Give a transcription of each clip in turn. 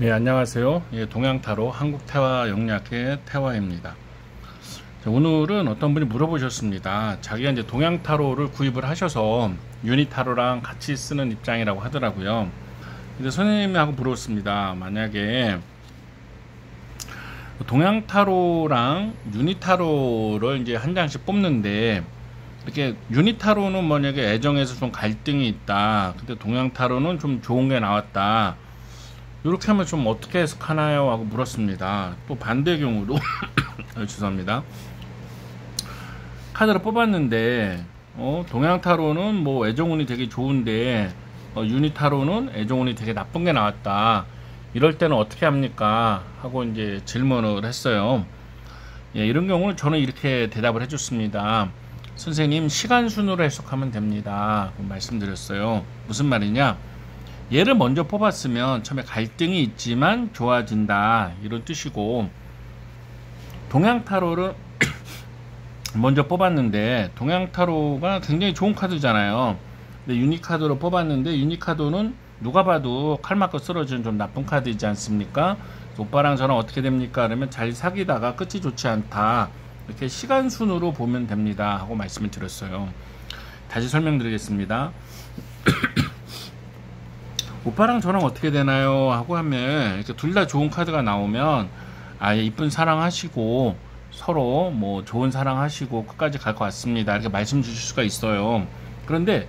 예, 안녕하세요. 예, 동양타로 한국태화 영리학회 태화입니다. 자, 오늘은 어떤 분이 물어보셨습니다. 자기가 이제 동양타로를 구입을 하셔서 유니타로랑 같이 쓰는 입장이라고 하더라고요. 근데 선생님하고 물었습니다. 만약에 동양타로랑 유니타로를 이제 한 장씩 뽑는데, 이렇게 유니타로는 만약에 애정에서 좀 갈등이 있다. 근데 동양타로는 좀 좋은 게 나왔다. 이렇게 하면 좀 어떻게 해석하나요? 하고 물었습니다. 또 반대의 경우도 죄송합니다. 카드를 뽑았는데 동양타로는 뭐 애정운이 되게 좋은데 유니타로는 애정운이 되게 나쁜 게 나왔다. 이럴 때는 어떻게 합니까? 하고 이제 질문을 했어요. 예, 이런 경우는 저는 이렇게 대답을 해줬습니다. 선생님, 시간 순으로 해석하면 됩니다. 말씀드렸어요. 무슨 말이냐? 얘를 먼저 뽑았으면 처음에 갈등이 있지만 좋아진다, 이런 뜻이고, 동양타로를 먼저 뽑았는데 동양타로가 굉장히 좋은 카드잖아요. 근데 유니카드로 뽑았는데 유니카드는 누가 봐도 칼 맞고 쓰러지는 좀 나쁜 카드이지 않습니까? 오빠랑 저랑 어떻게 됩니까? 그러면 잘 사귀다가 끝이 좋지 않다, 이렇게 시간 순으로 보면 됩니다 하고 말씀을 드렸어요. 다시 설명드리겠습니다. 오빠랑 저랑 어떻게 되나요? 하고 하면 이렇게 둘 다 좋은 카드가 나오면 아예 이쁜 사랑하시고 서로 뭐 좋은 사랑하시고 끝까지 갈 것 같습니다, 이렇게 말씀 주실 수가 있어요. 그런데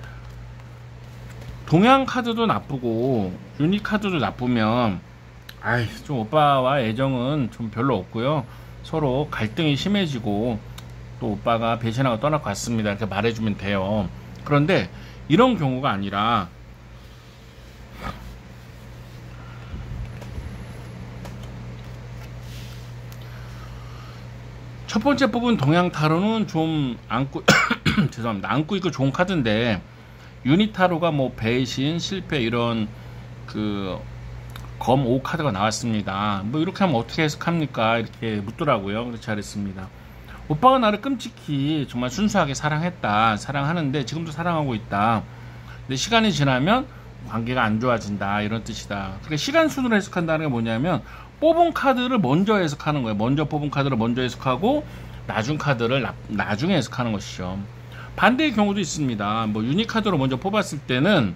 동양 카드도 나쁘고 유니 카드도 나쁘면 좀 오빠와 애정은 좀 별로 없고요, 서로 갈등이 심해지고 또 오빠가 배신하고 떠날 것 같습니다, 이렇게 말해주면 돼요. 그런데 이런 경우가 아니라 첫 번째 뽑은 동양타로는 좀 안고 죄송합니다. 안고 있고 좋은 카드인데, 유니타로가 뭐 배신, 실패 이런 검 5 카드가 나왔습니다. 뭐 이렇게 하면 어떻게 해석합니까? 이렇게 묻더라고요. 그래서 잘했습니다. 오빠가 나를 끔찍히 정말 순수하게 사랑했다. 사랑하는데 지금도 사랑하고 있다. 근데 시간이 지나면 관계가 안 좋아진다, 이런 뜻이다. 그러니까 시간 순으로 해석한다는 게 뭐냐면 뽑은 카드를 먼저 해석하는 거예요. 먼저 뽑은 카드를 먼저 해석하고 나중 카드를 나중에 해석하는 것이죠. 반대의 경우도 있습니다. 뭐 유니카드로 먼저 뽑았을 때는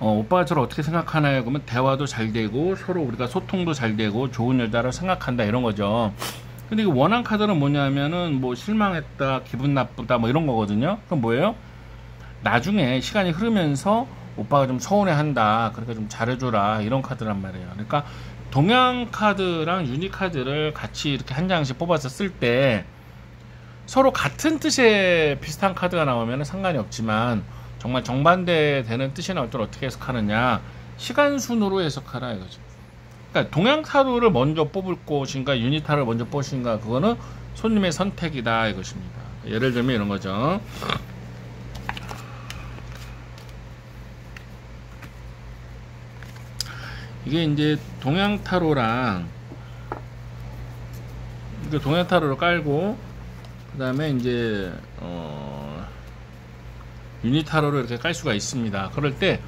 오빠가 저를 어떻게 생각하나요? 그러면 대화도 잘 되고 서로 우리가 소통도 잘 되고 좋은 여자로 생각한다, 이런 거죠. 근데 이 원한 카드는 뭐냐면은 뭐 실망했다, 기분 나쁘다, 뭐 이런 거거든요. 그럼 뭐예요? 나중에 시간이 흐르면서 오빠가 좀 서운해한다, 그러니까 좀 잘해줘라, 이런 카드란 말이에요. 그러니까 동양 카드랑 유니 카드를 같이 이렇게 한 장씩 뽑아서 쓸 때 서로 같은 뜻의 비슷한 카드가 나오면 상관이 없지만 정말 정반대 되는 뜻이 나올 때 어떻게 해석하느냐, 시간 순으로 해석하라, 이거죠. 그러니까 동양 타로를 먼저 뽑을 것인가 유니 타로를 먼저 뽑으신가, 그거는 손님의 선택이다, 이것입니다. 예를 들면 이런 거죠. 이게 이제 동양타로랑 동양타로를 깔고 그 다음에 이제 유니타로를 이렇게 깔 수가 있습니다. 그럴 때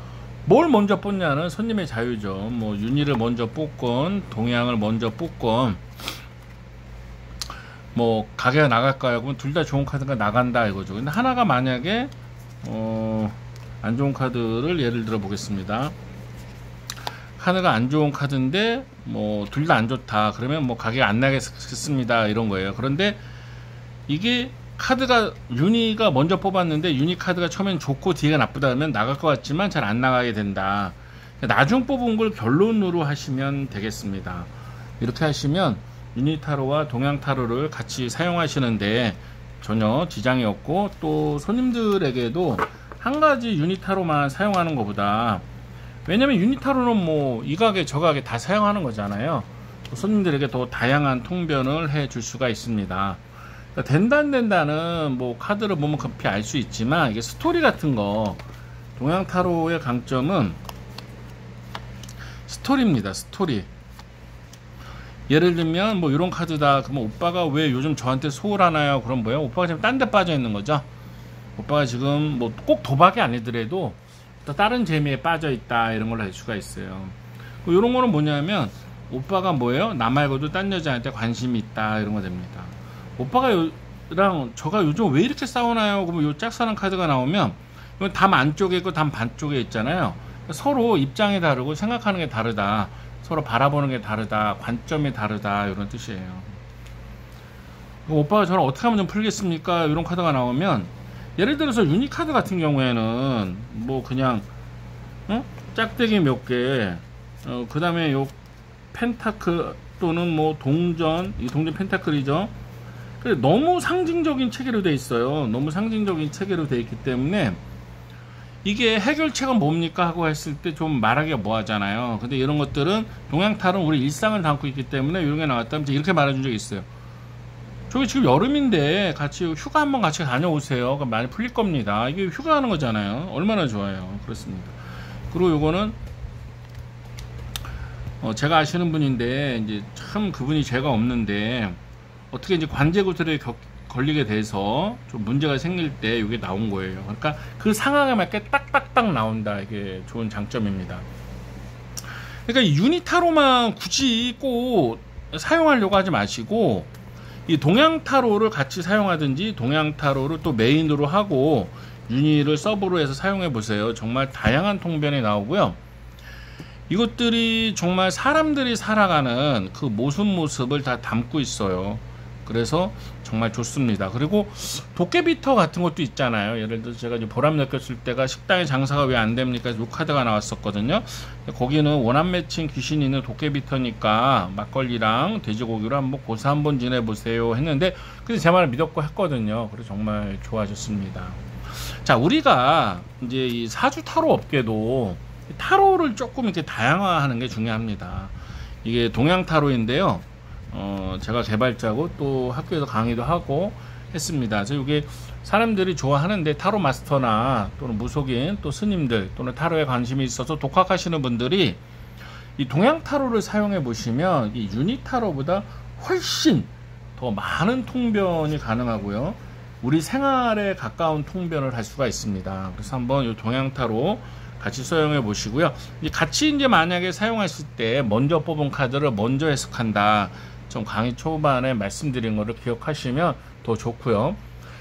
뭘 먼저 뽑냐는 손님의 자유죠. 뭐 유니를 먼저 뽑건 동양을 먼저 뽑건 뭐 가게가 나갈까요? 그러면 둘 다 좋은 카드가 나간다, 이거죠. 근데 하나가 만약에 안 좋은 카드를 예를 들어 보겠습니다. 카드가 안 좋은 카드인데 뭐 둘 다 안 좋다, 그러면 뭐 가게가 안 나겠습니다, 이런 거예요. 그런데 이게 카드가 유니가 먼저 뽑았는데 유니 카드가 처음엔 좋고 뒤가 나쁘다 하면 나갈 것 같지만 잘 안 나가게 된다. 나중 뽑은 걸 결론으로 하시면 되겠습니다. 이렇게 하시면 유니타로와 동양타로를 같이 사용하시는데 전혀 지장이 없고, 또 손님들에게도 한 가지 유니타로만 사용하는 것보다, 왜냐면 유니타로는 뭐 이 가게 저 가게 다 사용하는 거잖아요. 손님들에게 더 다양한 통변을 해 줄 수가 있습니다. 그러니까 된다 안 된다는 뭐 카드를 보면 급히 알 수 있지만, 이게 스토리 같은 거, 동양타로의 강점은 스토리입니다. 스토리. 예를 들면 뭐 이런 카드다, 그러면 오빠가 왜 요즘 저한테 소홀하나요? 그럼 뭐예요? 오빠가 지금 딴 데 빠져 있는 거죠. 오빠가 지금 뭐 꼭 도박이 아니더라도 또 다른 재미에 빠져 있다, 이런 걸 알 수가 있어요. 이런 거는 뭐냐면 오빠가 뭐예요? 나 말고도 딴 여자한테 관심이 있다 이런 거 됩니다. 오빠가 저가 요즘 왜 이렇게 싸우나요? 그러면 요 짝사랑 카드가 나오면 이건 담 안쪽에 있고 담 반쪽에 있잖아요. 서로 입장이 다르고 생각하는 게 다르다. 서로 바라보는 게 다르다. 관점이 다르다. 이런 뜻이에요. 오빠가 저를 어떻게 하면 좀 풀겠습니까? 이런 카드가 나오면 예를 들어서 유니 카드 같은 경우에는 뭐 그냥 짝대기 몇 개, 그 다음에 요 펜타클 또는 뭐 동전, 이 동전 펜타클이죠. 너무 상징적인 체계로 돼 있어요. 너무 상징적인 체계로 돼 있기 때문에 이게 해결책은 뭡니까 하고 했을 때 좀 말하기가 뭐하잖아요. 근데 이런 것들은 동양탈은 우리 일상을 담고 있기 때문에 이런 게 나왔다면 이렇게 말해준 적이 있어요. 저기 지금 여름인데 같이 휴가 한번 같이 다녀오세요. 그럼 많이 풀릴 겁니다. 이게 휴가 하는 거잖아요. 얼마나 좋아요. 그렇습니다. 그리고 요거는 제가 아시는 분인데 이제 참 그분이 죄가 없는데 어떻게 이제 관제구설에 걸리게 돼서 좀 문제가 생길 때 이게 나온 거예요. 그러니까 그 상황에 맞게 딱딱딱 나온다. 이게 좋은 장점입니다. 그러니까 이 유니타로만 굳이 꼭 사용하려고 하지 마시고 이 동양타로를 같이 사용하든지 동양타로를 또 메인으로 하고 유니를 서브로 해서 사용해 보세요. 정말 다양한 통변이 나오고요. 이것들이 정말 사람들이 살아가는 그 모습을 다 담고 있어요. 그래서 정말 좋습니다. 그리고 도깨비터 같은 것도 있잖아요. 예를 들어서 제가 보람 느꼈을 때가 식당의 장사가 왜 안 됩니까? 요 카드가 나왔었거든요. 거기는 원한 맺힌 귀신이 있는 도깨비터니까 막걸리랑 돼지고기로 한번 고사 한번 지내보세요 했는데 근데 제 말을 믿었고 했거든요. 그래서 정말 좋아졌습니다. 자, 우리가 이제 이 사주 타로 업계도 타로를 조금 이렇게 다양화하는 게 중요합니다. 이게 동양 타로인데요. 제가 개발자고 또 학교에서 강의도 하고 했습니다. 그래서 이게 사람들이 좋아하는데 타로 마스터나 또는 무속인 또 스님들 또는 타로에 관심이 있어서 독학하시는 분들이 이 동양 타로를 사용해 보시면 이 유니 타로보다 훨씬 더 많은 통변이 가능하고요. 우리 생활에 가까운 통변을 할 수가 있습니다. 그래서 한번 이 동양 타로 같이 사용해 보시고요. 같이 이제 만약에 사용하실 때 먼저 뽑은 카드를 먼저 해석한다. 좀 강의 초반에 말씀드린 거를 기억하시면 더 좋고요.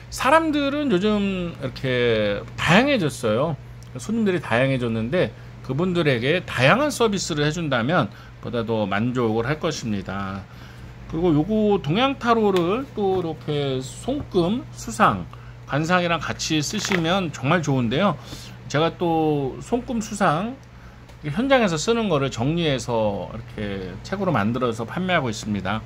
사람들은 요즘 이렇게 다양해졌어요. 손님들이 다양해졌는데 그분들에게 다양한 서비스를 해준다면 보다 더 만족을 할 것입니다. 그리고 요거 동양타로를 또 이렇게 손금, 수상, 관상이랑 같이 쓰시면 정말 좋은데요. 제가 또 손금, 수상 현장에서 쓰는 거를 정리해서 이렇게 책으로 만들어서 판매하고 있습니다.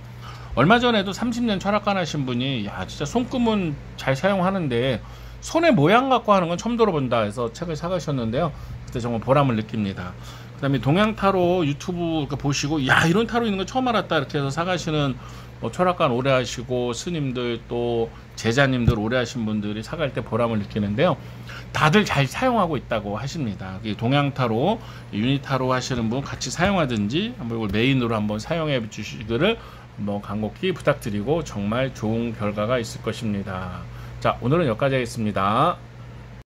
얼마 전에도 30년 철학관 하신 분이 야 진짜 손금은 잘 사용하는데 손의 모양 갖고 하는 건 처음 들어본다 해서 책을 사가셨는데요. 그때 정말 보람을 느낍니다. 그 다음에 동양타로 유튜브 보시고 야 이런 타로 있는 거 처음 알았다 이렇게 해서 사가시는 뭐 철학관 오래 하시고 스님들 또 제자님들 오래 하신 분들이 사갈 때 보람을 느끼는데요. 다들 잘 사용하고 있다고 하십니다. 동양타로, 유니타로 하시는 분 같이 사용하든지 한번 이걸 메인으로 한번 사용해 주시기를 한번 간곡히 부탁드리고 정말 좋은 결과가 있을 것입니다. 자, 오늘은 여기까지 하겠습니다.